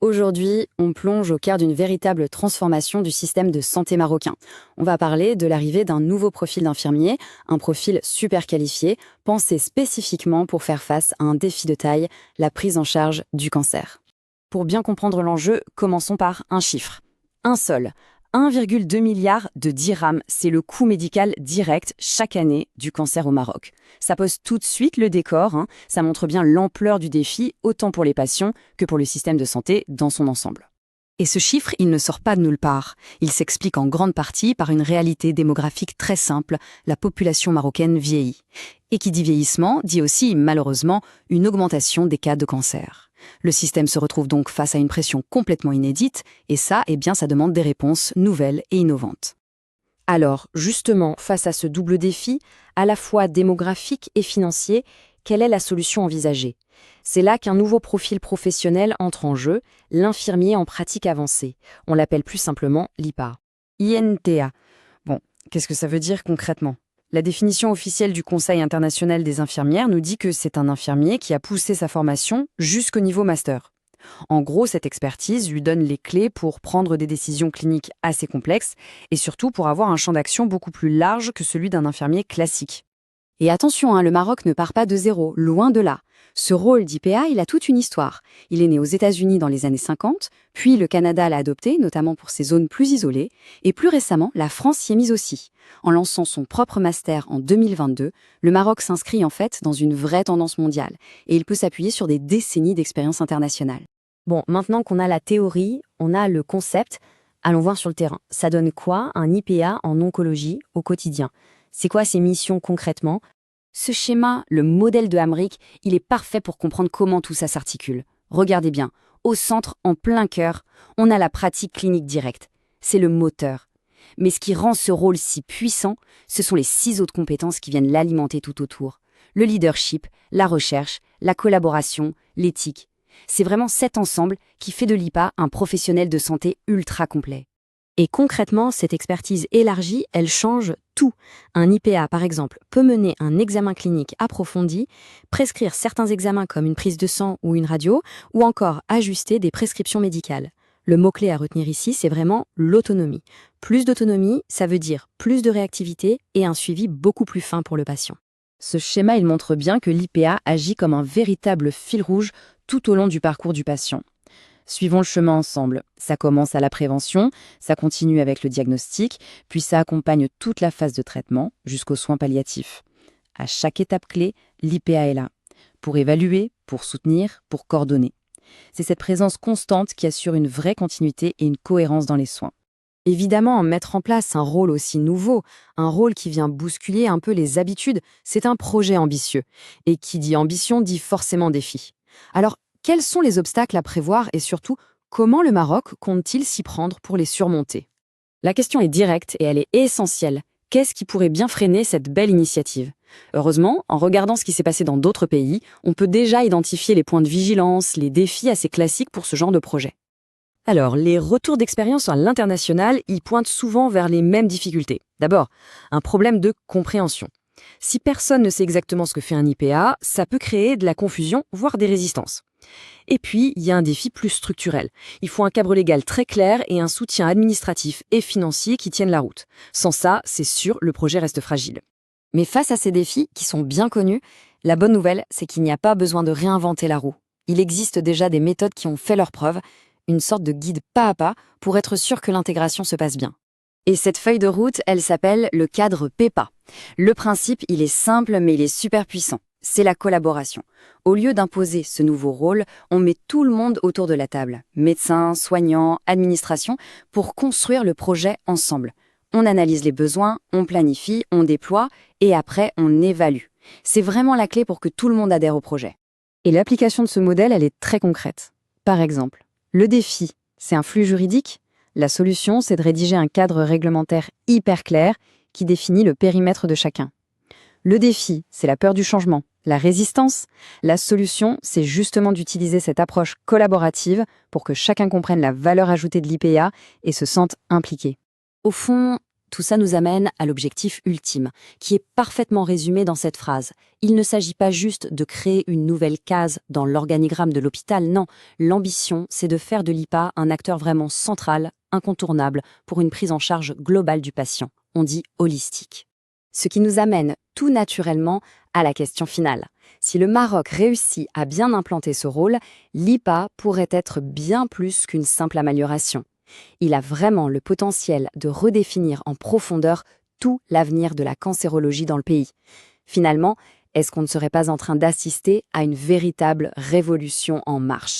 Aujourd'hui, on plonge au cœur d'une véritable transformation du système de santé marocain. On va parler de l'arrivée d'un nouveau profil d'infirmier, un profil super qualifié, pensé spécifiquement pour faire face à un défi de taille, la prise en charge du cancer. Pour bien comprendre l'enjeu, commençons par un chiffre. Un seul, 1,2 milliard de dirhams, c'est le coût médical direct chaque année du cancer au Maroc. Ça pose tout de suite le décor, ça montre bien l'ampleur du défi, autant pour les patients que pour le système de santé dans son ensemble. Et ce chiffre, il ne sort pas de nulle part. Il s'explique en grande partie par une réalité démographique très simple, la population marocaine vieillit. Et qui dit vieillissement, dit aussi, malheureusement, une augmentation des cas de cancer. Le système se retrouve donc face à une pression complètement inédite, et ça, ça demande des réponses nouvelles et innovantes. Alors, justement, face à ce double défi, à la fois démographique et financier, quelle est la solution envisagée ? C'est là qu'un nouveau profil professionnel entre en jeu, l'infirmier en pratique avancée. On l'appelle plus simplement l'IPA. INTA. Bon, qu'est-ce que ça veut dire concrètement ? La définition officielle du Conseil international des infirmières nous dit que c'est un infirmier qui a poussé sa formation jusqu'au niveau master. En gros, cette expertise lui donne les clés pour prendre des décisions cliniques assez complexes et surtout pour avoir un champ d'action beaucoup plus large que celui d'un infirmier classique. Et attention, le Maroc ne part pas de zéro, loin de là. Ce rôle d'IPA, il a toute une histoire. Il est né aux États-Unis dans les années 50, puis le Canada l'a adopté, notamment pour ses zones plus isolées, et plus récemment, la France s'y est mise aussi. En lançant son propre master en 2022, le Maroc s'inscrit en fait dans une vraie tendance mondiale, et il peut s'appuyer sur des décennies d'expérience internationale. Bon, maintenant qu'on a la théorie, on a le concept, allons voir sur le terrain. Ça donne quoi un IPA en oncologie au quotidien ? C'est quoi ses missions concrètement ? Ce schéma, le modèle de Hamrick, il est parfait pour comprendre comment tout ça s'articule. Regardez bien, au centre, en plein cœur, on a la pratique clinique directe. C'est le moteur. Mais ce qui rend ce rôle si puissant, ce sont les 6 autres compétences qui viennent l'alimenter tout autour. Le leadership, la recherche, la collaboration, l'éthique. C'est vraiment cet ensemble qui fait de l'IPA un professionnel de santé ultra complet. Et concrètement, cette expertise élargie, elle change tout. Un IPA, par exemple, peut mener un examen clinique approfondi, prescrire certains examens comme une prise de sang ou une radio, ou encore ajuster des prescriptions médicales. Le mot-clé à retenir ici, c'est vraiment l'autonomie. Plus d'autonomie, ça veut dire plus de réactivité et un suivi beaucoup plus fin pour le patient. Ce schéma, il montre bien que l'IPA agit comme un véritable fil rouge tout au long du parcours du patient. Suivons le chemin ensemble. Ça commence à la prévention, ça continue avec le diagnostic, puis ça accompagne toute la phase de traitement jusqu'aux soins palliatifs. À chaque étape clé, l'IPA est là, pour évaluer, pour soutenir, pour coordonner. C'est cette présence constante qui assure une vraie continuité et une cohérence dans les soins. Évidemment, mettre en place un rôle aussi nouveau, un rôle qui vient bousculer un peu les habitudes, c'est un projet ambitieux. Et qui dit ambition dit forcément défi. Alors, quels sont les obstacles à prévoir et surtout, comment le Maroc compte-t-il s'y prendre pour les surmonter ? La question est directe et elle est essentielle. Qu'est-ce qui pourrait bien freiner cette belle initiative ? Heureusement, en regardant ce qui s'est passé dans d'autres pays, on peut déjà identifier les points de vigilance, les défis assez classiques pour ce genre de projet. Alors, les retours d'expérience à l'international, ils pointent souvent vers les mêmes difficultés. D'abord, un problème de compréhension. Si personne ne sait exactement ce que fait un IPA, ça peut créer de la confusion, voire des résistances. Et puis, il y a un défi plus structurel. Il faut un cadre légal très clair et un soutien administratif et financier qui tiennent la route. Sans ça, c'est sûr, le projet reste fragile. Mais face à ces défis, qui sont bien connus, la bonne nouvelle, c'est qu'il n'y a pas besoin de réinventer la roue. Il existe déjà des méthodes qui ont fait leurs preuves, une sorte de guide pas à pas pour être sûr que l'intégration se passe bien. Et cette feuille de route, elle s'appelle le cadre PEPA. Le principe, il est simple, mais il est super puissant. C'est la collaboration. Au lieu d'imposer ce nouveau rôle, on met tout le monde autour de la table, médecins, soignants, administration, pour construire le projet ensemble. On analyse les besoins, on planifie, on déploie, et après, on évalue. C'est vraiment la clé pour que tout le monde adhère au projet. Et l'application de ce modèle, elle est très concrète. Par exemple, le défi, c'est un flux juridique. La solution, c'est de rédiger un cadre réglementaire hyper clair qui définit le périmètre de chacun. Le défi, c'est la peur du changement, la résistance. La solution, c'est justement d'utiliser cette approche collaborative pour que chacun comprenne la valeur ajoutée de l'IPA et se sente impliqué. Au fond, Tout ça nous amène à l'objectif ultime, qui est parfaitement résumé dans cette phrase. Il ne s'agit pas juste de créer une nouvelle case dans l'organigramme de l'hôpital, non. L'ambition, c'est de faire de l'IPA un acteur vraiment central, incontournable, pour une prise en charge globale du patient. On dit holistique. Ce qui nous amène tout naturellement à la question finale. Si le Maroc réussit à bien implanter ce rôle, l'IPA pourrait être bien plus qu'une simple amélioration. Il a vraiment le potentiel de redéfinir en profondeur tout l'avenir de la cancérologie dans le pays. Finalement, est-ce qu'on ne serait pas en train d'assister à une véritable révolution en marche ?